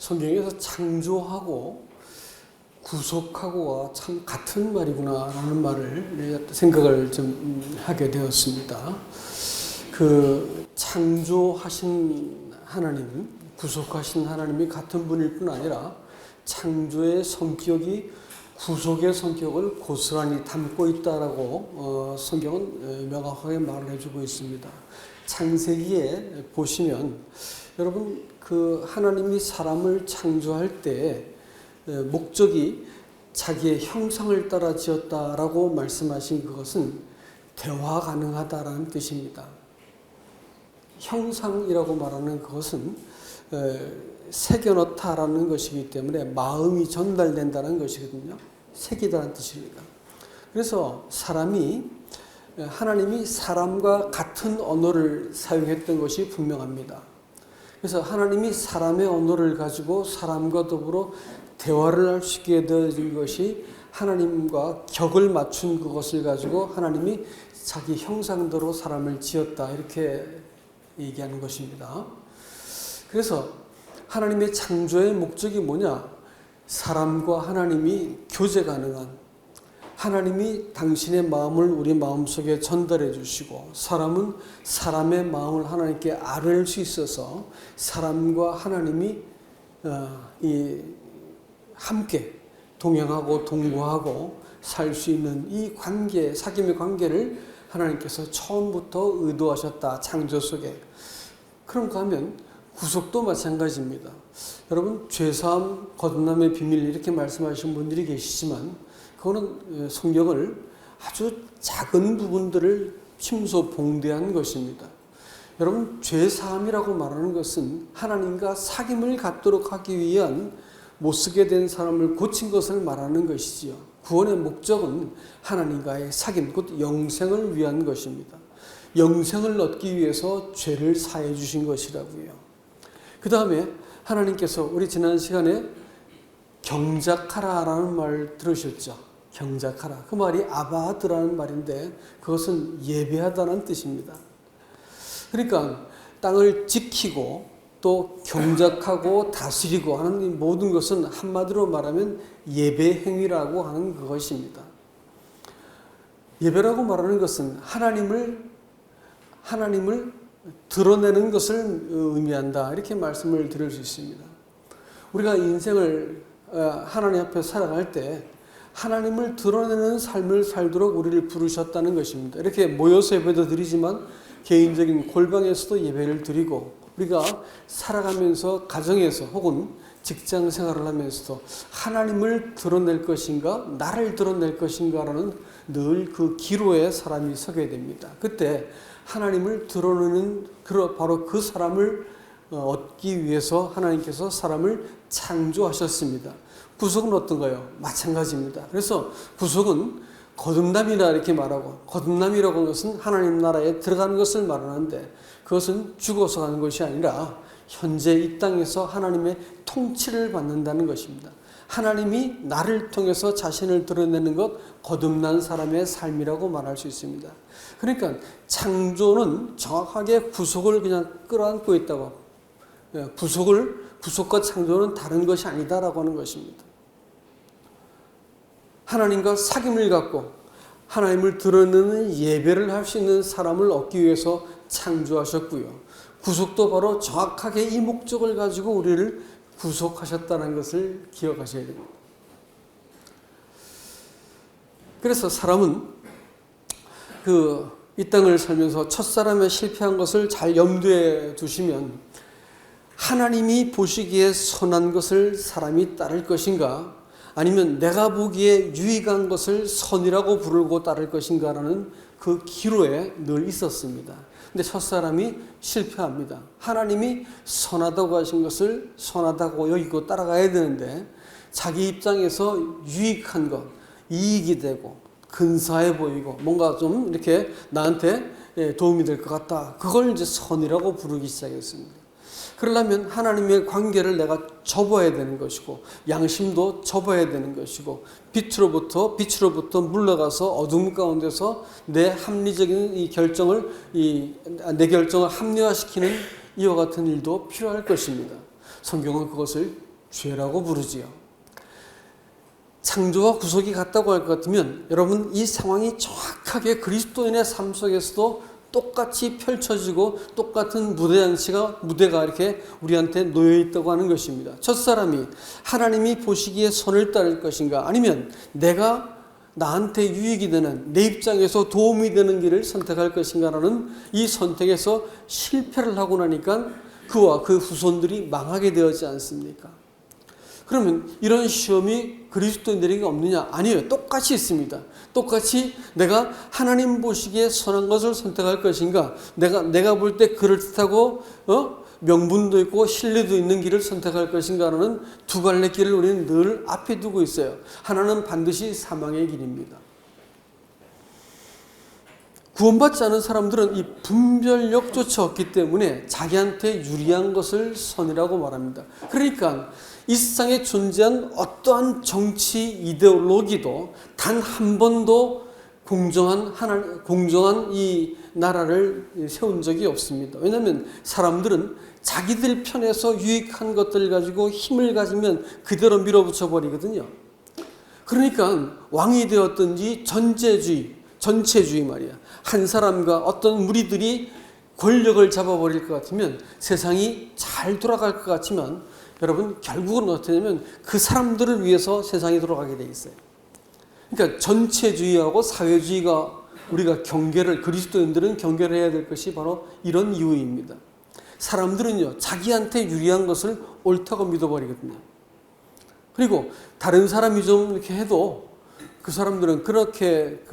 성경에서 창조하고 구속하고가 참 같은 말이구나라는 말을 생각을 좀 하게 되었습니다. 그 창조하신 하나님, 구속하신 하나님이 같은 분일 뿐 아니라 창조의 성격이 구속의 성격을 고스란히 담고 있다라고 성경은 명확하게 말을 해주고 있습니다. 창세기에 보시면 여러분 그 하나님이 사람을 창조할 때 목적이 자기의 형상을 따라 지었다라고 말씀하신 그것은 대화 가능하다라는 뜻입니다. 형상이라고 말하는 그것은 새겨넣다라는 것이기 때문에 마음이 전달된다는 것이거든요. 새기다는 뜻입니다. 그래서 하나님이 사람과 같은 언어를 사용했던 것이 분명합니다. 그래서 하나님이 사람의 언어를 가지고 사람과 더불어 대화를 할 수 있게 되어진 것이 하나님과 격을 맞춘 그것을 가지고 하나님이 자기 형상대로 사람을 지었다 이렇게 얘기하는 것입니다. 그래서 하나님의 창조의 목적이 뭐냐? 사람과 하나님이 교제 가능한, 하나님이 당신의 마음을 우리 마음속에 전달해 주시고 사람은 사람의 마음을 하나님께 아뢰할 수 있어서 사람과 하나님이 함께 동행하고 동거하고 살 수 있는 이 관계, 사귐의 관계를 하나님께서 처음부터 의도하셨다. 창조 속에. 그런가 하면 구속도 마찬가지입니다. 여러분 죄사함, 거듭남의 비밀 이렇게 말씀하신 분들이 계시지만 그거는 성경을 아주 작은 부분들을 침소봉대한 것입니다. 여러분 죄사함이라고 말하는 것은 하나님과 사귐을 갖도록 하기 위한 못쓰게 된 사람을 고친 것을 말하는 것이지요. 구원의 목적은 하나님과의 사귐, 곧 영생을 위한 것입니다. 영생을 얻기 위해서 죄를 사해 주신 것이라고요. 그 다음에 하나님께서 우리 지난 시간에 경작하라라는 말 들으셨죠? 경작하라. 그 말이 아바드라는 말인데 그것은 예배하다는 뜻입니다. 그러니까 땅을 지키고 또 경작하고 다스리고 하는 모든 것은 한마디로 말하면 예배 행위라고 하는 그것입니다. 예배라고 말하는 것은 하나님을 드러내는 것을 의미한다. 이렇게 말씀을 드릴 수 있습니다. 우리가 인생을 하나님 앞에 살아갈 때 하나님을 드러내는 삶을 살도록 우리를 부르셨다는 것입니다. 이렇게 모여서 예배도 드리지만 개인적인 골방에서도 예배를 드리고 우리가 살아가면서 가정에서 혹은 직장 생활을 하면서도 하나님을 드러낼 것인가 나를 드러낼 것인가라는 늘 그 기로에 사람이 서게 됩니다. 그때 하나님을 드러내는 바로 그 사람을 얻기 위해서 하나님께서 사람을 창조하셨습니다. 구속은 어떤가요? 마찬가지입니다. 그래서 구속은 거듭남이라 이렇게 말하고 거듭남이라고 하는 것은 하나님 나라에 들어가는 것을 말하는데 그것은 죽어서 가는 것이 아니라 현재 이 땅에서 하나님의 통치를 받는다는 것입니다. 하나님이 나를 통해서 자신을 드러내는 것 거듭난 사람의 삶이라고 말할 수 있습니다. 그러니까 창조는 정확하게 구속을 그냥 끌어안고 있다고 구속과 창조는 다른 것이 아니다라고 하는 것입니다. 하나님과 사귐을 갖고 하나님을 드러내는 예배를 할 수 있는 사람을 얻기 위해서 창조하셨고요. 구속도 바로 정확하게 이 목적을 가지고 우리를 구속하셨다는 것을 기억하셔야 됩니다. 그래서 사람은 이 땅을 살면서 첫사람의 실패한 것을 잘 염두에 두시면 하나님이 보시기에 선한 것을 사람이 따를 것인가 아니면 내가 보기에 유익한 것을 선이라고 부르고 따를 것인가라는 그 기로에 늘 있었습니다. 근데 첫사람이 실패합니다. 하나님이 선하다고 하신 것을 선하다고 여기고 따라가야 되는데 자기 입장에서 유익한 것, 이익이 되고 근사해 보이고 뭔가 좀 이렇게 나한테 도움이 될 것 같다. 그걸 이제 선이라고 부르기 시작했습니다. 그러려면 하나님의 관계를 내가 접어야 되는 것이고 양심도 접어야 되는 것이고 빛으로부터 물러가서 어둠 가운데서 내 합리적인 내 결정을 합리화시키는 이와 같은 일도 필요할 것입니다. 성경은 그것을 죄라고 부르지요. 창조와 구속이 같다고 할 것 같으면 여러분 이 상황이 정확하게 그리스도인의 삶 속에서도 똑같이 펼쳐지고 똑같은 무대가 이렇게 우리한테 놓여 있다고 하는 것입니다. 첫사람이 하나님이 보시기에 선을 따를 것인가, 아니면 내가 나한테 유익이 되는, 내 입장에서 도움이 되는 길을 선택할 것인가라는 이 선택에서 실패를 하고 나니까 그와 그 후손들이 망하게 되었지 않습니까? 그러면 이런 시험이 그리스도인들에게 없느냐? 아니에요. 똑같이 있습니다. 똑같이 내가 하나님 보시기에 선한 것을 선택할 것인가, 내가 볼 때 그럴듯하고 명분도 있고 신뢰도 있는 길을 선택할 것인가라는 두 갈래 길을 우리는 늘 앞에 두고 있어요. 하나는 반드시 사망의 길입니다. 구원받지 않은 사람들은 이 분별력조차 없기 때문에 자기한테 유리한 것을 선이라고 말합니다. 그러니까 이 세상에 존재한 어떠한 정치 이데올로기도 단 한 번도 공정한 이 나라를 세운 적이 없습니다. 왜냐하면 사람들은 자기들 편에서 유익한 것들 가지고 힘을 가지면 그대로 밀어붙여 버리거든요. 그러니까 왕이 되었든지 전체주의 말이야. 한 사람과 어떤 무리들이 권력을 잡아버릴 것 같으면 세상이 잘 돌아갈 것 같지만 여러분 결국은 어떻게 되냐면 그 사람들을 위해서 세상이 돌아가게 돼 있어요. 그러니까 전체주의하고 사회주의가 우리가 그리스도인들은 경계를 해야 될 것이 바로 이런 이유입니다. 사람들은요, 자기한테 유리한 것을 옳다고 믿어버리거든요. 그리고 다른 사람이 좀 이렇게 해도 그 사람들은 그렇게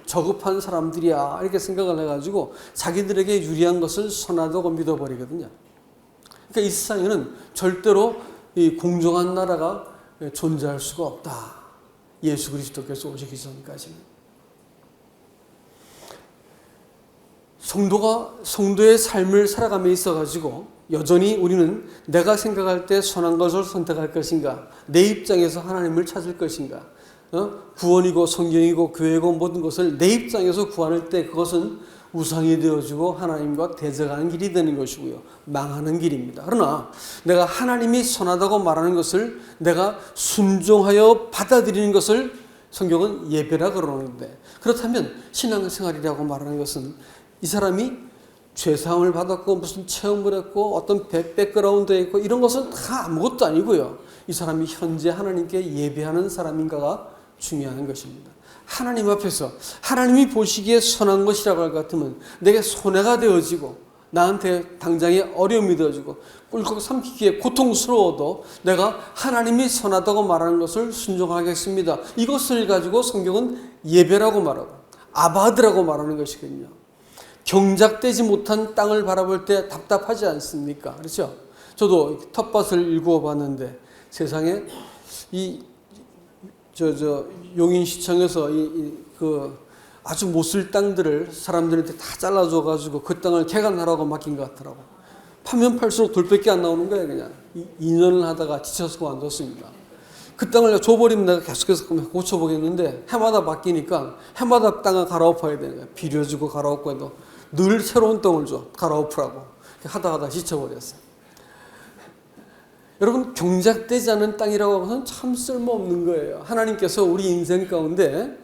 저급한 사람들이야 이렇게 생각을 해가지고 자기들에게 유리한 것을 선하다고 믿어버리거든요. 그러니까 이 세상에는 절대로 이 공정한 나라가 존재할 수가 없다. 예수 그리스도께서 오시기 전까지는. 성도의 삶을 살아감에 있어가지고 여전히 우리는 내가 생각할 때 선한 것을 선택할 것인가, 내 입장에서 하나님을 찾을 것인가, 구원이고 성경이고 교회고 모든 것을 내 입장에서 구할 때 그것은 우상이 되어지고 하나님과 대적하는 길이 되는 것이고요. 망하는 길입니다. 그러나 내가 하나님이 선하다고 말하는 것을 내가 순종하여 받아들이는 것을 성경은 예배라 그러는데, 그렇다면 신앙생활이라고 말하는 것은 이 사람이 죄사함을 받았고 무슨 체험을 했고 어떤 백그라운드에 있고 이런 것은 다 아무것도 아니고요. 이 사람이 현재 하나님께 예배하는 사람인가가 중요한 것입니다. 하나님 앞에서 하나님이 보시기에 선한 것이라고 할 것 같으면 내게 손해가 되어지고 나한테 당장에 어려움이 되어지고 꿀꺽 삼키기에 고통스러워도 내가 하나님이 선하다고 말하는 것을 순종하겠습니다. 이것을 가지고 성경은 예배라고 말하고 아바드라고 말하는 것이거든요. 경작되지 못한 땅을 바라볼 때 답답하지 않습니까? 그렇죠? 저도 텃밭을 일구어 봤는데 세상에 용인시청에서 아주 못 쓸 땅들을 사람들한테 다 잘라줘가지고 그 땅을 개간하라고 맡긴 것 같더라고. 파면 팔수록 돌밖에 안 나오는 거예요. 그냥 2년을 하다가 지쳐서 그만뒀습니다. 그 땅을 줘버리면 내가 계속해서 고쳐보겠는데 해마다 바뀌니까 해마다 땅을 갈아엎어야 되는 거예요. 비료주고 갈아엎고 해도 늘 새로운 땅을 줘 갈아엎으라고 하다 지쳐버렸어요. 여러분, 경작되지 않은 땅이라고 하면 참 쓸모없는 거예요. 하나님께서 우리 인생 가운데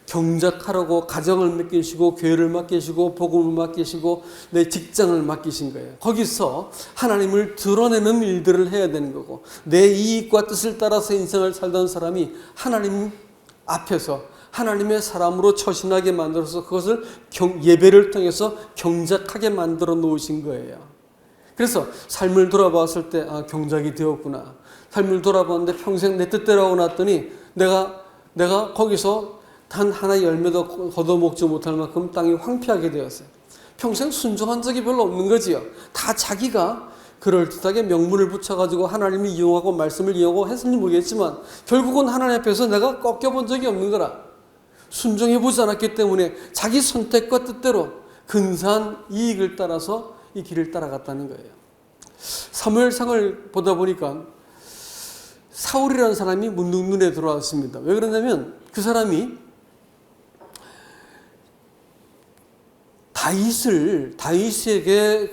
경작하라고 가정을 맡기시고 교회를 맡기시고 복음을 맡기시고 내 직장을 맡기신 거예요. 거기서 하나님을 드러내는 일들을 해야 되는 거고, 내 이익과 뜻을 따라서 인생을 살던 사람이 하나님 앞에서 하나님의 사람으로 처신하게 만들어서 그것을 예배를 통해서 경작하게 만들어 놓으신 거예요. 그래서 삶을 돌아봤을 때 경작이 되었구나. 삶을 돌아봤는데 평생 내 뜻대로 하고 났더니 내가 거기서 단 하나의 열매도 걷어먹지 못할 만큼 땅이 황폐하게 되었어요. 평생 순종한 적이 별로 없는 거지요. 다 자기가 그럴듯하게 명분을 붙여가지고 하나님을 이용하고 말씀을 이용하고 했는지 모르겠지만 결국은 하나님 앞에서 내가 꺾여본 적이 없는 거라. 순종해보지 않았기 때문에 자기 선택과 뜻대로 근사한 이익을 따라서 이 길을 따라갔다는 거예요. 사무엘상을 보다 보니까 사울이라는 사람이 문득 눈에 들어왔습니다. 왜 그러냐면 그 사람이 다윗에게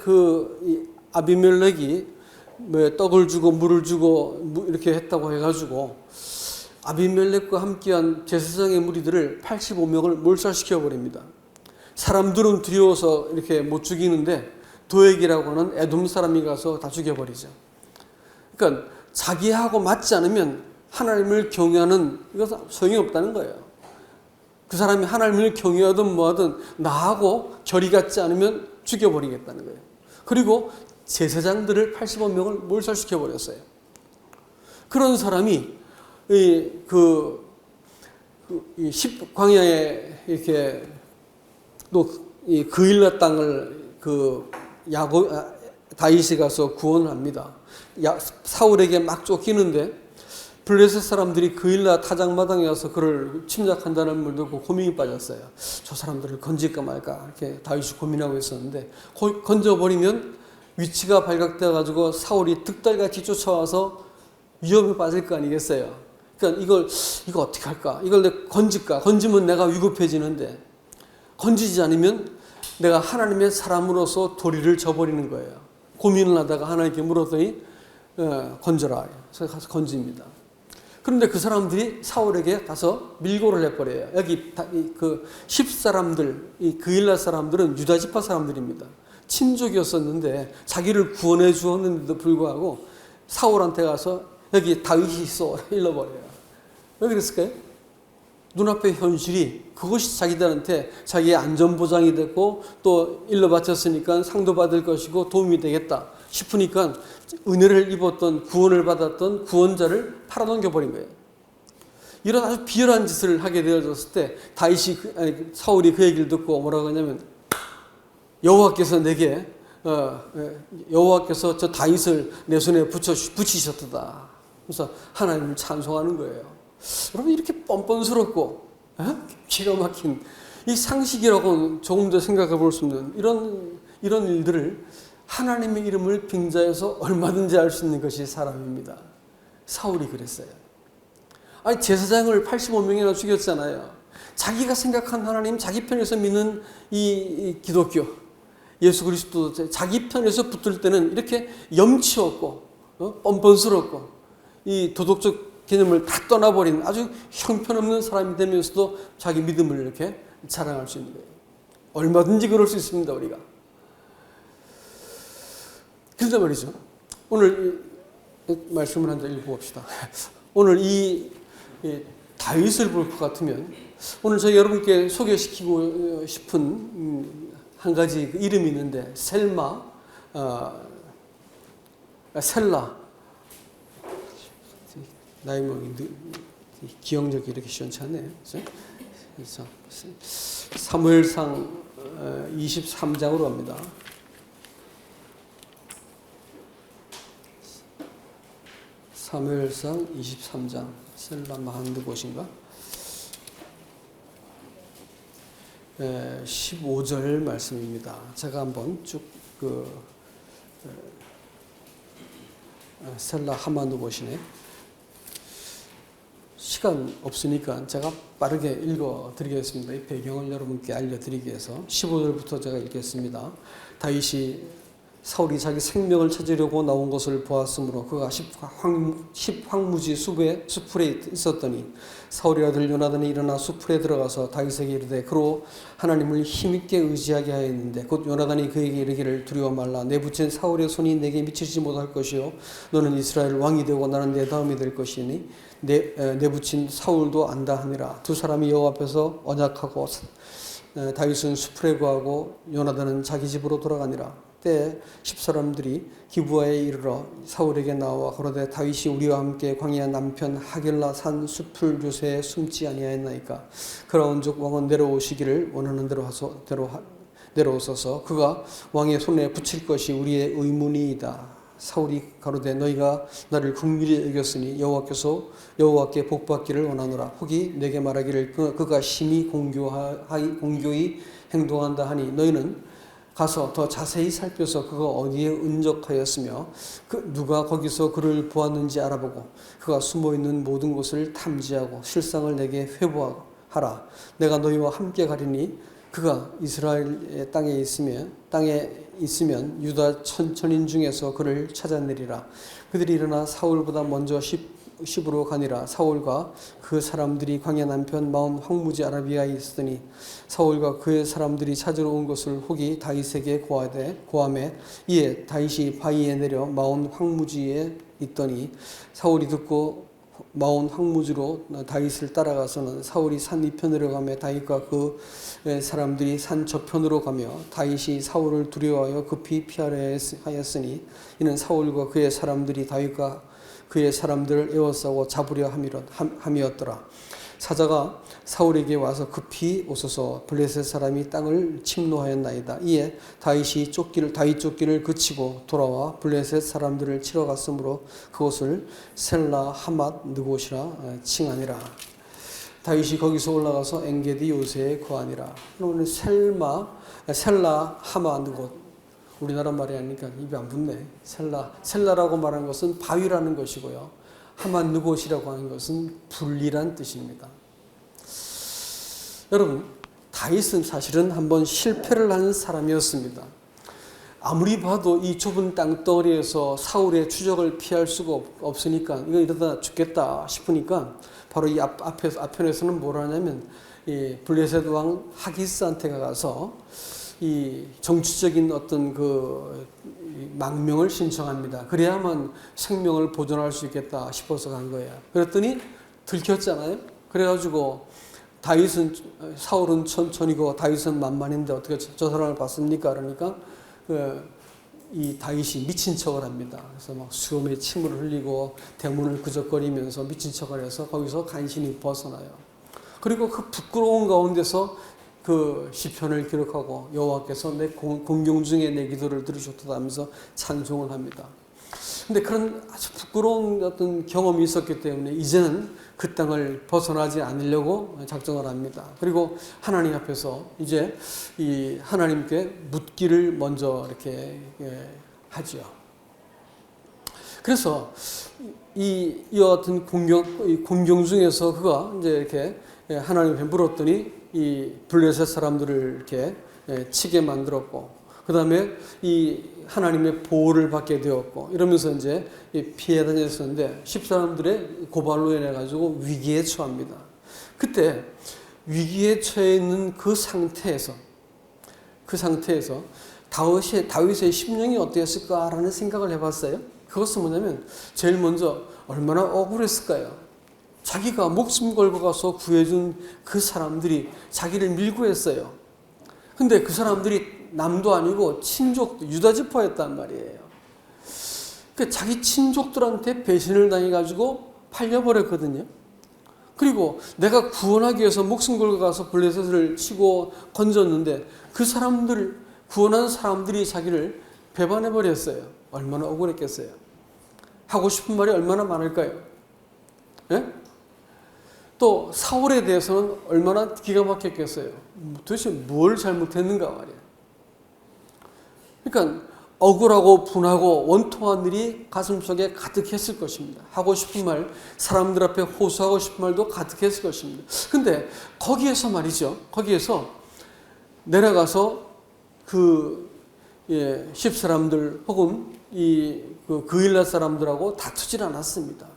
아비멜렉이 뭐 떡을 주고 물을 주고 이렇게 했다고 해가지고 아비멜렉과 함께한 제사장의 무리들을 85명을 몰살시켜 버립니다. 사람들은 두려워서 이렇게 못 죽이는데 도액이라고 하는 에돔 사람이 가서 다 죽여버리죠. 그러니까 자기하고 맞지 않으면 하나님을 경외하는 이것은 소용이 없다는 거예요. 그 사람이 하나님을 경외하든 뭐하든 나하고 결이 같지 않으면 죽여버리겠다는 거예요. 그리고 제사장들을 85명을 몰살시켜 버렸어요. 그런 사람이 광야에 이렇게 또 이 그일라 땅을 다윗이 가서 구원을 합니다. 사울에게 막 쫓기는데 블레셋 사람들이 그일라 타작마당에 와서 그를 침략한다는 말 듣고 고민이 빠졌어요. 저 사람들을 건질까 말까 이렇게 다윗이 고민하고 있었는데 건져버리면 위치가 발각되어 가지고 사울이 득달같이 쫓아와서 위험에 빠질 거 아니겠어요. 그러니까 이거 어떻게 할까? 이걸 내가 건질까? 건지면 내가 위급해지는데 건지지 않으면 내가 하나님의 사람으로서 도리를 저버리는 거예요. 고민을 하다가 하나님께 물었더니 건져라. 그래서 가서 건집니다. 그런데 그 사람들이 사울에게 가서 밀고를 해버려요. 여기 그 10사람들, 이 그일라 사람들은 유다 지파 사람들입니다. 친족이었었는데 자기를 구원해 주었는데도 불구하고 사울한테 가서 여기 다윗이 있어 일러버려요. 왜 그랬을까요? 눈앞의 현실이 그것이 자기들한테 자기의 안전보장이 됐고 또 일러바쳤으니까 상도 받을 것이고 도움이 되겠다 싶으니까 은혜를 입었던 구원을 받았던 구원자를 팔아넘겨버린 거예요. 이런 아주 비열한 짓을 하게 되어졌을 때 사울이 그 얘기를 듣고 뭐라고 하냐면 여호와께서 내게 여호와께서 저 다윗을 내 손에 붙이셨다. 그래서 하나님을 찬송하는 거예요. 여러분 이렇게 뻔뻔스럽고 기가 막힌 이 상식이라고는 조금 더 생각해 볼 수 없는 이런 일들을 하나님의 이름을 빙자해서 얼마든지 할 수 있는 것이 사람입니다. 사울이 그랬어요. 아니 제사장을 85명이나 죽였잖아요. 자기가 생각한 하나님, 자기 편에서 믿는 이 기독교, 예수 그리스도 자기 편에서 붙을 때는 이렇게 염치 없고 뻔뻔스럽고 이 도덕적 개념을 다 떠나버린 아주 형편없는 사람이 되면서도 자기 믿음을 이렇게 자랑할 수 있는 거예요. 얼마든지 그럴 수 있습니다, 우리가. 그런데 말이죠. 오늘 말씀을 한 장 읽어봅시다. 오늘 이 다윗을 볼 것 같으면 오늘 저희 여러분께 소개시키고 싶은 한 가지 이름이 있는데 셀라 나이 먹이 기억력이 이렇게 시원치 않네요. 그래서 사무엘상 23장으로 갑니다. 사무엘상 23장 셀라 마한드 곳인가? 15절 말씀입니다. 제가 한번 쭉 셀라 하만드 곳이네. 시간 없으니까 제가 빠르게 읽어드리겠습니다. 이 배경을 여러분께 알려드리기 위해서 15절부터 제가 읽겠습니다. 다윗이 사울이 자기 생명을 찾으려고 나온 것을 보았으므로 그가 십황무지 수풀에 있었더니 사울의 아들 요나단이 일어나 수풀에 들어가서 다윗에게 이르되 그로 하나님을 힘있게 의지하게 하였는데 곧 요나단이 그에게 이르기를 두려워 말라. 내 붙인 사울의 손이 내게 미치지 못할 것이요 너는 이스라엘 왕이 되고 나는 내 다음이 될 것이니 내 붙인 사울도 안다 하니라. 두 사람이 여호와 앞에서 언약하고 다윗은 수풀에 거하고 요나단은 자기 집으로 돌아가니라. 때 10사람들이 기브아에 이르러 사울에게 나와 가로되 다윗이 우리와 함께 광야 남편 하겔라 산 수풀 요새에 숨지 아니하였나이까. 그러온즉 왕은 내려오시기를 원하는 대로 내려오소서. 그가 왕의 손에 붙일 것이 우리의 의문이이다. 사울이 가로되 너희가 나를 긍휼히 여겼으니 여호와께 복받기를 원하노라. 혹이 내게 말하기를 그가 심히 공교히 행동한다 하니 너희는 가서 더 자세히 살펴서 그가 어디에 은적하였으며 누가 거기서 그를 보았는지 알아보고 그가 숨어있는 모든 곳을 탐지하고 실상을 내게 회보하라. 내가 너희와 함께 가리니 그가 이스라엘의 땅에 있으면 유다 천천인 중에서 그를 찾아내리라. 그들이 일어나 사울보다 먼저 십으로 가니라. 사울과 그 사람들이 광야 남편 마온 황무지 아라비아에 있으니 사울과 그의 사람들이 찾으러 온 것을 혹이 다윗에게 고하매 이에 다윗이 바위에 내려 마온 황무지에 있더니 사울이 듣고 마온 황무지로 다윗을 따라가서는 사울이 산 이편으로 가며 다윗과 그 사람들이 산 저편으로 가며 다윗이 사울을 두려워하여 급히 피하려 하였으니 이는 사울과 그의 사람들이 다윗과 그의 사람들을 에워싸고 잡으려 함이었더라. 사자가 사울에게 와서 급히 오소서 블레셋 사람이 땅을 침노하였나이다. 이에 다윗 쫓기를 그치고 돌아와 블레셋 사람들을 치러 갔으므로 그곳을 셀라 하맛 느곳이라 칭하니라. 다윗이 거기서 올라가서 엔게디 요새에 거하니라. 그러면 셀라 하맛 느곳, 우리나라 말이 아니니까 입이 안 붙네. 셀라라고 말하는 것은 바위라는 것이고요. 하맛 느곳이라고 하는 것은 분리란 뜻입니다. 여러분, 다윗은 사실은 한번 실패를 한 사람이었습니다. 아무리 봐도 이 좁은 땅덩어리에서 사울의 추적을 피할 수가 없으니까 이거 이러다 죽겠다 싶으니까 바로 이 앞편에서는 뭘 하냐면 이 블레셋 왕 하기스한테 가서 이 정치적인 어떤 그 망명을 신청합니다. 그래야만 생명을 보존할 수 있겠다 싶어서 간 거예요. 그랬더니 들켰잖아요. 그래가지고 사울은 천천히고 다윗은 만만인데 어떻게 저 사람을 봤습니까? 그러니까 이 다윗이 미친 척을 합니다. 그래서 막 수염에 침을 흘리고 대문을 그적거리면서 미친 척을 해서 거기서 간신히 벗어나요. 그리고 그 부끄러운 가운데서 그 시편을 기록하고 여호와께서 내 공경 중에 내 기도를 들으셨다 하면서 찬송을 합니다. 근데 그런 아주 부끄러운 어떤 경험이 있었기 때문에 이제는 그 땅을 벗어나지 않으려고 작정을 합니다. 그리고 하나님 앞에서 이제 이 하나님께 묻기를 먼저 이렇게 하죠. 그래서 이 어떤 공경 중에서 그가 이제 이렇게 하나님 앞에 물었더니 이 블레셋 사람들을 이렇게 치게 만들었고, 그 다음에 이 하나님의 보호를 받게 되었고, 이러면서 이제 피해 다녔었는데 10사람들의 고발로 인해 가지고 위기에 처합니다. 그때 위기에 처해 있는 그 상태에서 다윗의 심령이 어땠을까라는 생각을 해봤어요. 그것은 뭐냐면 제일 먼저 얼마나 억울했을까요? 자기가 목숨 걸고 가서 구해준 그 사람들이 자기를 밀고 했어요. 근데 그 사람들이 남도 아니고 친족도 유다지파였단 말이에요. 그러니까 자기 친족들한테 배신을 당해가지고 팔려버렸거든요. 그리고 내가 구원하기 위해서 목숨 걸고 가서 블레셋을 치고 건졌는데 그 구원한 사람들이 자기를 배반해버렸어요. 얼마나 억울했겠어요. 하고 싶은 말이 얼마나 많을까요? 예? 또 사울에 대해서는 얼마나 기가 막혔겠어요. 도대체 뭘 잘못했는가 말이에요. 그러니까 억울하고 분하고 원통한 일이 가슴속에 가득했을 것입니다. 하고 싶은 말, 사람들 앞에 호소하고 싶은 말도 가득했을 것입니다. 근데 거기에서 말이죠. 거기에서 내려가서 그 10사람들 혹은 그 그일라 사람들하고 다투질 않았습니다.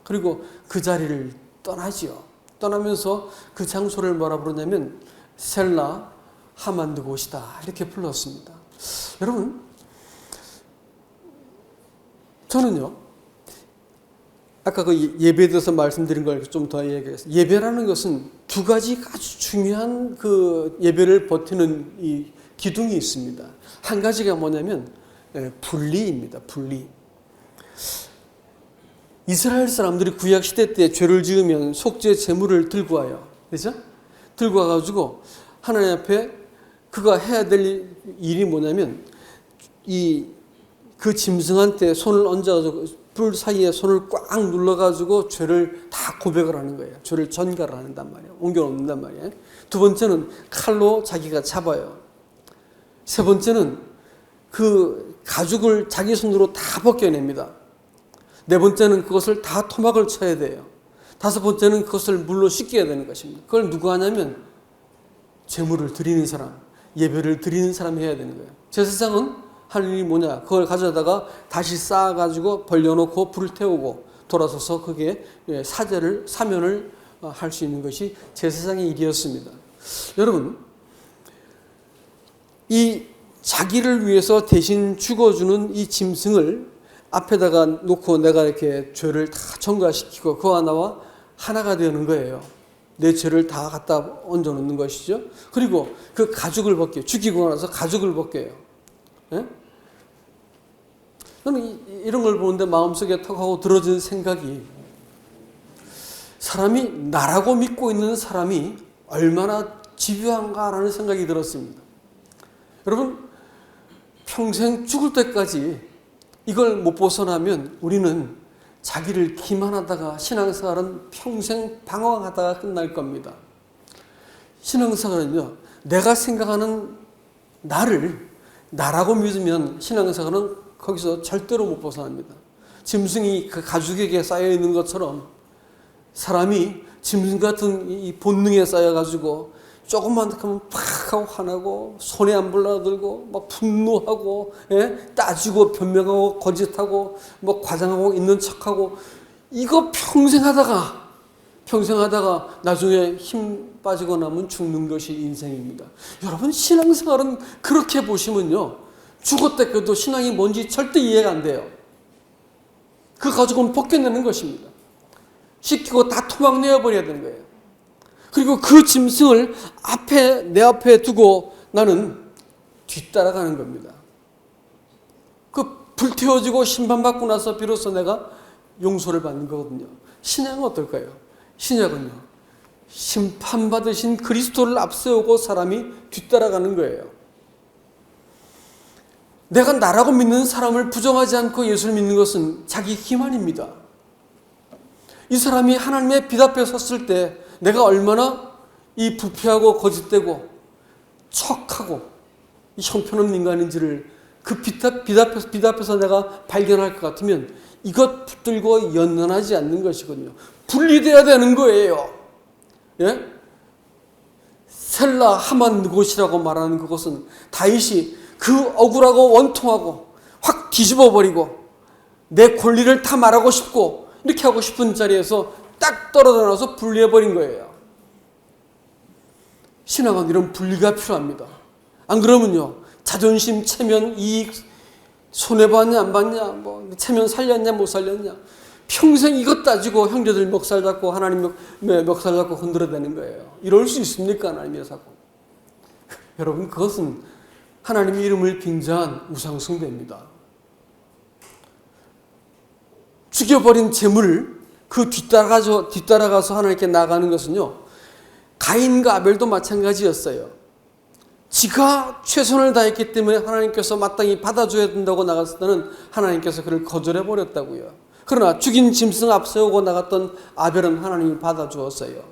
그리고 그 자리를 떠나지요. 떠나면서 그 장소를 뭐라 부르냐면 셀라 하맛 느곳이다 이렇게 불렀습니다. 여러분, 저는요 아까 그 예배에 대해서 말씀드린 걸 좀 더 얘기했어요. 예배라는 것은 두 가지 아주 중요한 그 예배를 버티는 이 기둥이 있습니다. 한 가지가 뭐냐면 분리입니다. 분리. 이스라엘 사람들이 구약 시대 때 죄를 지으면 속죄 제물을 들고 와요. 그렇죠? 들고 와가지고 하나님 앞에 그가 해야 될 일이 뭐냐면 그 짐승한테 손을 얹어가지고 불 사이에 손을 꽉 눌러가지고 죄를 다 고백을 하는 거예요. 죄를 전가를 한단 말이에요. 옮겨놓는단 말이에요. 두 번째는 칼로 자기가 잡아요. 세 번째는 그 가죽을 자기 손으로 다 벗겨냅니다. 네 번째는 그것을 다 토막을 쳐야 돼요. 다섯 번째는 그것을 물로 씻겨야 되는 것입니다. 그걸 누가 하냐면 제물을 드리는 사람, 예배를 드리는 사람이 해야 되는 거예요. 제사장은 할 일이 뭐냐? 그걸 가져다가 다시 쌓아가지고 벌려놓고 불을 태우고 돌아서서 그게 사면을 할 수 있는 것이 제사장의 일이었습니다. 여러분, 이 자기를 위해서 대신 죽어주는 이 짐승을 앞에다가 놓고 내가 이렇게 죄를 다 전가시키고 그와 나와 하나가 되는 거예요. 내 죄를 다 갖다 얹어 놓는 것이죠. 그리고 그 가죽을 벗겨요. 죽이고 나서 가죽을 벗겨요. 예? 저는 이런 걸 보는데 마음속에 턱 하고 들어진 생각이, 사람이 나라고 믿고 있는 사람이 얼마나 집요한가라는 생각이 들었습니다. 여러분, 평생 죽을 때까지 이걸 못 벗어나면 우리는 자기를 기만하다가 신앙생활은 평생 방황하다가 끝날 겁니다. 신앙생활은요, 내가 생각하는 나라고 믿으면 신앙생활은 거기서 절대로 못 벗어납니다. 짐승이 그 가죽에게 쌓여 있는 것처럼 사람이 짐승 같은 이 본능에 쌓여가지고 조금만 하면 팍 하고 화나고 손에 안 불러들고 막 분노하고, 따지고 변명하고 거짓하고 뭐 과장하고 있는 척하고, 이거 평생 하다가 나중에 힘 빠지고 나면 죽는 것이 인생입니다. 여러분, 신앙생활은 그렇게 보시면요, 죽었다가도 신앙이 뭔지 절대 이해가 안 돼요. 그 가죽은 벗겨내는 것입니다. 씻기고 다 토막 내어버려야 되는 거예요. 그리고 그 짐승을 내 앞에 두고 나는 뒤따라가는 겁니다. 그 불태워지고 심판받고 나서 비로소 내가 용서를 받는 거거든요. 신앙은 어떨까요? 신약은요, 심판받으신 그리스도를 앞세우고 사람이 뒤따라가는 거예요. 내가 나라고 믿는 사람을 부정하지 않고 예수를 믿는 것은 자기 기만입니다. 이 사람이 하나님의 빛 앞에 섰을 때 내가 얼마나 이 부패하고 거짓되고 척하고 이 형편없는 인간인지를 그 빛 앞에서 내가 발견할 것 같으면 이것 붙들고 연연하지 않는 것이거든요. 분리되어야 되는 거예요. 예? 셀라 하만 느곳이라고 말하는 그것은 다윗이 그 억울하고 원통하고 확 뒤집어버리고 내 권리를 다 말하고 싶고 이렇게 하고 싶은 자리에서 딱 떨어져 나와서 분리해버린 거예요. 신앙은 이런 분리가 필요합니다. 안 그러면요, 자존심, 체면, 이익, 손해봤냐 안 봤냐, 뭐 체면 살렸냐 못 살렸냐, 평생 이것 따지고 형제들 멱살 잡고 하나님 멱살 잡고 흔들어대는 거예요. 이럴 수 있습니까? 하나님의 사고. 여러분, 그것은 하나님의 이름을 빙자한 우상숭배입니다. 죽여버린 재물을 그 뒤따라가서 하나님께 나가는 것은요, 가인과 아벨도 마찬가지였어요. 지가 최선을 다했기 때문에 하나님께서 마땅히 받아줘야 된다고 나갔을 때는 하나님께서 그를 거절해버렸다고요. 그러나 죽인 짐승 앞세우고 나갔던 아벨은 하나님이 받아주었어요.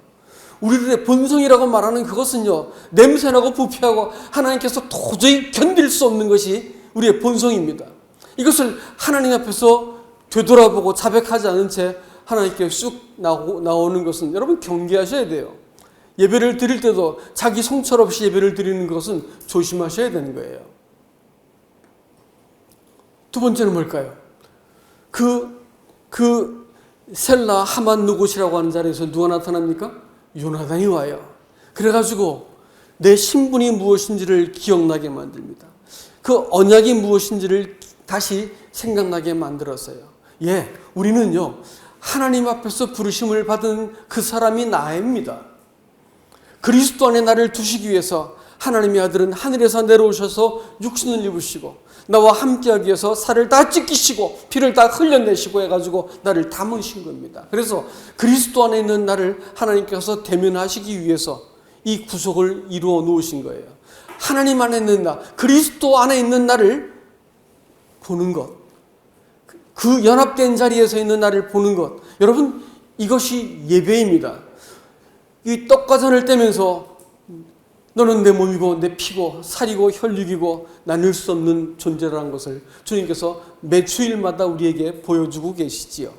우리들의 본성이라고 말하는 그것은요, 냄새나고 부패하고 하나님께서 도저히 견딜 수 없는 것이 우리의 본성입니다. 이것을 하나님 앞에서 되돌아보고 자백하지 않은 채 하나님께 쑥 나오는 것은 여러분 경계하셔야 돼요. 예배를 드릴 때도 자기 성찰 없이 예배를 드리는 것은 조심하셔야 되는 거예요. 두 번째는 뭘까요? 그 셀라 하만 누곳이라고 하는 자리에서 누가 나타납니까? 요나단이 와요. 그래가지고 내 신분이 무엇인지를 기억나게 만듭니다. 그 언약이 무엇인지를 다시 생각나게 만들었어요. 우리는요, 하나님 앞에서 부르심을 받은 그 사람이 나입니다. 그리스도 안에 나를 두시기 위해서 하나님의 아들은 하늘에서 내려오셔서 육신을 입으시고 나와 함께하기 위해서 살을 다 찢기시고 피를 다 흘려내시고 해가지고 나를 담으신 겁니다. 그래서 그리스도 안에 있는 나를 하나님께서 대면하시기 위해서 이 구속을 이루어 놓으신 거예요. 하나님 안에 있는 나, 그리스도 안에 있는 나를 보는 것, 그 연합된 자리에서 있는 나를 보는 것, 여러분, 이것이 예배입니다. 이 떡과 잔을 떼면서 너는 내 몸이고 내 피고 살이고 혈육이고 나눌 수 없는 존재라는 것을 주님께서 매 주일마다 우리에게 보여주고 계시지요.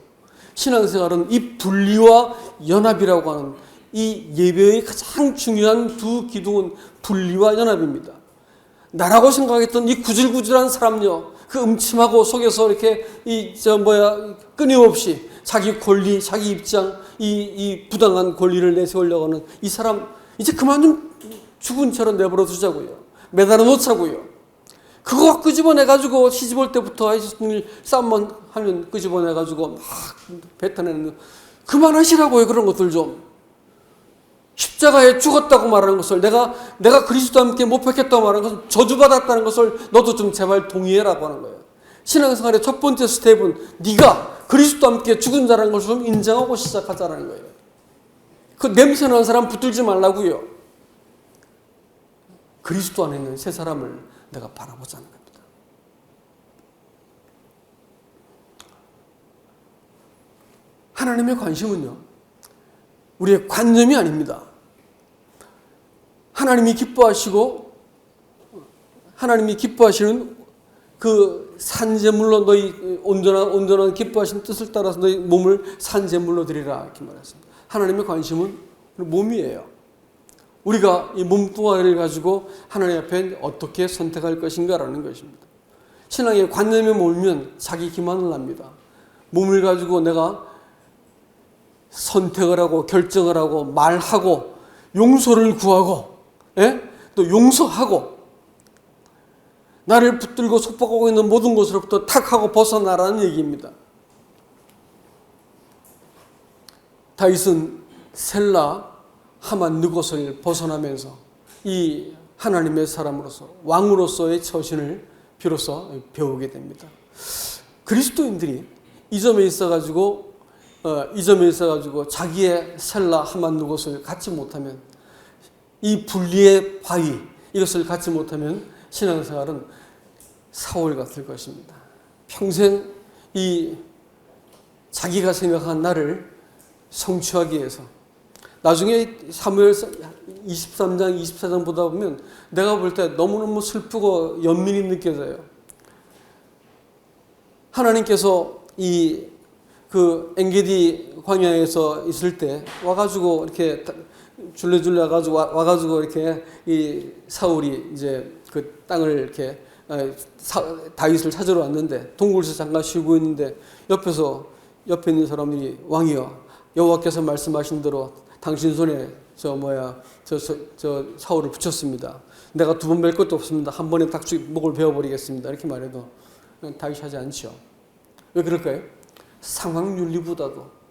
신앙생활은 이 분리와 연합이라고 하는 이 예배의 가장 중요한 두 기둥은 분리와 연합입니다. 나라고 생각했던 이 구질구질한 사람요, 그 음침하고 속에서 이렇게 끊임없이 자기 권리, 자기 입장, 이 부당한 권리를 내세우려고 하는 이 사람, 이제 그만 좀 죽은 채로 내버려 두자고요. 매달아 놓자고요. 그거 끄집어내가지고 시집올 때부터 하셨을 싸움만 하면 끄집어내가지고 막 뱉어내는, 그만하시라고요. 그런 것들 좀. 십자가에 죽었다고 말하는 것을, 내가 그리스도와 함께 못 박혔다고 말하는 것을, 저주받았다는 것을 너도 좀 제발 동의해라고 하는 거예요. 신앙생활의 첫 번째 스텝은 네가 그리스도와 함께 죽은 자라는 것을 좀 인정하고 시작하자라는 거예요. 그 냄새나는 사람 붙들지 말라고요. 그리스도 안에 있는 새 사람을 내가 바라보자는 겁니다. 하나님의 관심은요, 우리의 관념이 아닙니다. 하나님이 기뻐하시는 그 산제물로 너희 온전한 기뻐하시는 뜻을 따라서 너희 몸을 산제물로 드리라, 이렇게 말했습니다. 하나님의 관심은 몸이에요. 우리가 이 몸뚱아리를 가지고 하나님 앞에 어떻게 선택할 것인가라는 것입니다. 신앙의 관념에 몰면 자기 기만을 합니다. 몸을 가지고 내가 선택을 하고 결정을 하고 말하고 용서를 구하고, 또 용서하고, 나를 붙들고 속박하고 있는 모든 것으로부터 탁 하고 벗어나라는 얘기입니다. 다윗은 셀라 하만 느곳을 벗어나면서 이 하나님의 사람으로서, 왕으로서의 처신을 비로소 배우게 됩니다. 그리스도인들이 이 점에 있어가지고 자기의 셀라 하만 느곳을 갖지 못하면, 이 분리의 바위, 이것을 갖지 못하면 신앙생활은 사울 같을 것입니다. 평생 이 자기가 생각한 나를 성취하기 위해서, 나중에 사무엘 23장, 24장 보다 보면 내가 볼 때 너무너무 슬프고 연민이 느껴져요. 하나님께서 그 엔게디 광야에서 있을 때 와가지고 이렇게 줄레줄레 와가지고 이렇게 이 사울이 이제 그 땅을 이렇게 다윗을 찾으러 왔는데, 동굴에서 잠깐 쉬고 있는데 옆에 있는 사람들이, 왕이여, 여호와께서 말씀하신 대로 당신 손에 저 사울을 붙였습니다. 내가 두 번 뵐 것도 없습니다. 한 번에 딱 목을 베어버리겠습니다. 이렇게 말해도 다윗이 하지 않죠. 왜 그럴까요? 상황 윤리보다도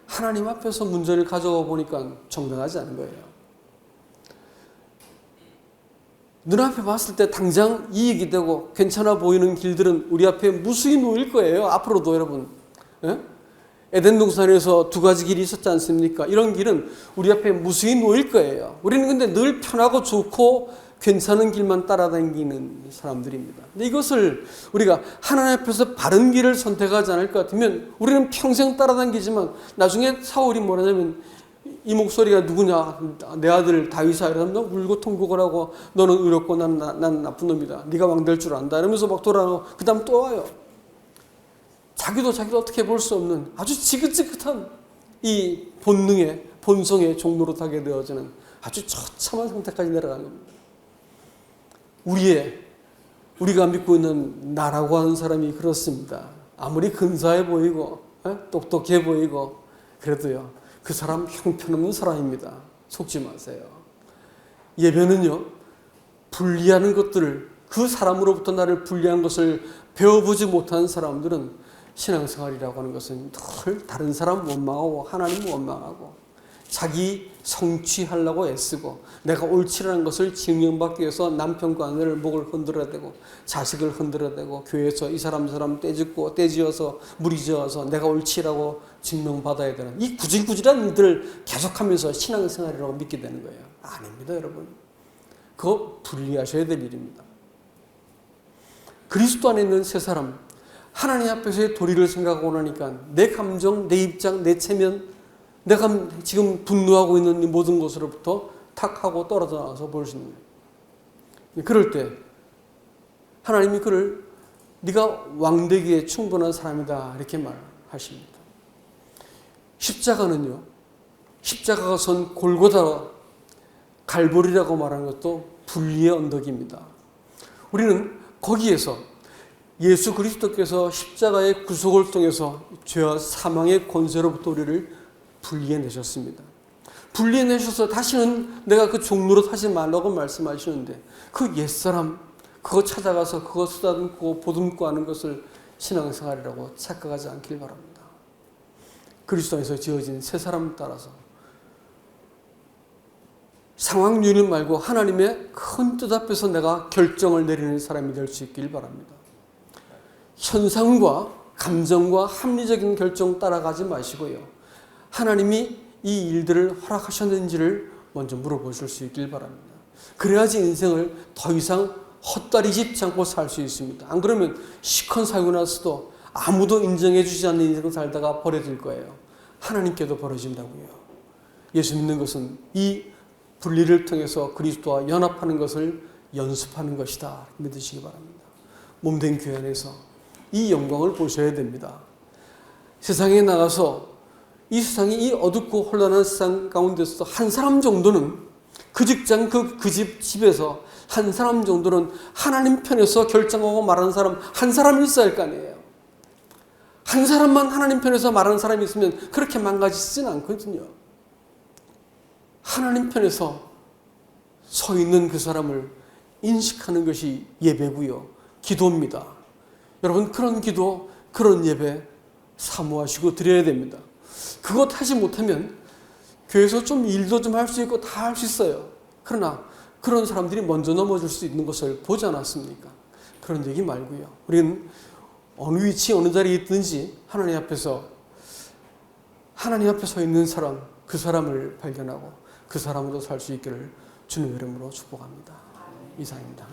하나님 앞에서 문제를 가져가 보니까 정당하지 않은 거예요. 눈앞에 봤을 때 당장 이익이 되고 괜찮아 보이는 길들은 우리 앞에 무수히 놓일 거예요. 앞으로도 여러분. 에덴 동산에서 두 가지 길이 있었지 않습니까? 이런 길은 우리 앞에 무수히 놓일 거예요. 우리는 근데 늘 편하고 좋고 괜찮은 길만 따라다니는 사람들입니다. 근데 이것을 우리가 하나님 앞에서 바른 길을 선택하지 않을 것 같으면 우리는 평생 따라다니지만 나중에 사울이 뭐라냐면, 이 목소리가 누구냐, 내 아들 다윗아, 이러면 너 울고 통곡을 하고 너는 의롭고 난 나쁜 놈이다, 네가 왕 될 줄 안다 이러면서 막 돌아가고 그 다음 또 와요. 자기도 어떻게 볼 수 없는 아주 지긋지긋한 이 본성의 종로로 타게 되어지는 아주 처참한 상태까지 내려가는 겁니다. 우리가 믿고 있는 나라고 하는 사람이 그렇습니다. 아무리 근사해 보이고 똑똑해 보이고 그래도요, 그 사람 형편없는 사람입니다. 속지 마세요. 예배는요, 분리하는 것들을, 그 사람으로부터 나를 분리한 것을 배워보지 못한 사람들은 신앙생활이라고 하는 것은 늘 다른 사람 원망하고 하나님 원망하고 자기 성취하려고 애쓰고 내가 옳지라는 것을 증명받기 위해서 남편과 아내를 목을 흔들어야 되고 자식을 흔들어야 되고 교회에서 이 사람 떼지어서 무리지어서 내가 옳지라고 증명받아야 되는 이 구질구질한 일들을 계속하면서 신앙생활이라고 믿게 되는 거예요. 아닙니다, 여러분. 그거 분리하셔야 될 일입니다. 그리스도 안에 있는 새 사람, 하나님 앞에서의 도리를 생각하고 나니까 내 감정, 내 입장, 내 체면, 내가 지금 분노하고 있는 이 모든 것으로부터 탁 하고 떨어져 나와서 볼 수 있는 거예요. 그럴 때 하나님이 그를 네가 왕되기에 충분한 사람이다 이렇게 말하십니다. 십자가가 선 골고다 갈보리라고 말하는 것도 분리의 언덕입니다. 우리는 거기에서 예수 그리스도께서 십자가의 구속을 통해서 죄와 사망의 권세로부터 우리를 분리해내셨습니다. 분리해내셔서 다시는 내가 그 종로로 타지 말라고 말씀하시는데 그 옛사람 그거 찾아가서 그거 쓰다듬고 보듬고 하는 것을 신앙생활이라고 착각하지 않길 바랍니다. 그리스도 안에서 지어진 새 사람을 따라서 상황 유인 말고 하나님의 큰 뜻 앞에서 내가 결정을 내리는 사람이 될 수 있길 바랍니다. 현상과 감정과 합리적인 결정 따라가지 마시고요. 하나님이 이 일들을 허락하셨는지를 먼저 물어보실 수 있길 바랍니다. 그래야지 인생을 더 이상 헛다리 짚지 않고 살 수 있습니다. 안 그러면 시컨 살고 나서도 아무도 인정해 주지 않는 인생을 살다가 버려질 거예요. 하나님께도 버려진다고요. 예수 믿는 것은 이 분리를 통해서 그리스도와 연합하는 것을 연습하는 것이다. 믿으시기 바랍니다. 몸된 교회 안에서 이 영광을 보셔야 됩니다. 세상에 나가서 이 세상이 이 어둡고 혼란한 세상 가운데서 한 사람 정도는 그 직장 그 집에서 한 사람 정도는 하나님 편에서 결정하고 말하는 사람 한 사람이 있어야 할 거 아니에요. 한 사람만 하나님 편에서 말하는 사람이 있으면 그렇게 망가지지는 않거든요. 하나님 편에서 서 있는 그 사람을 인식하는 것이 예배고요. 기도입니다. 여러분 그런 기도, 그런 예배 사모하시고 드려야 됩니다. 그것 하지 못하면 교회에서 좀 일도 좀 할 수 있고 다 할 수 있어요. 그러나 그런 사람들이 먼저 넘어질 수 있는 것을 보지 않았습니까? 그런 얘기 말고요. 우리는 어느 위치 어느 자리에 있든지 하나님 앞에서 서 있는 사람, 그 사람을 발견하고 그 사람으로 살 수 있기를 주님의 이름으로 축복합니다. 이상입니다.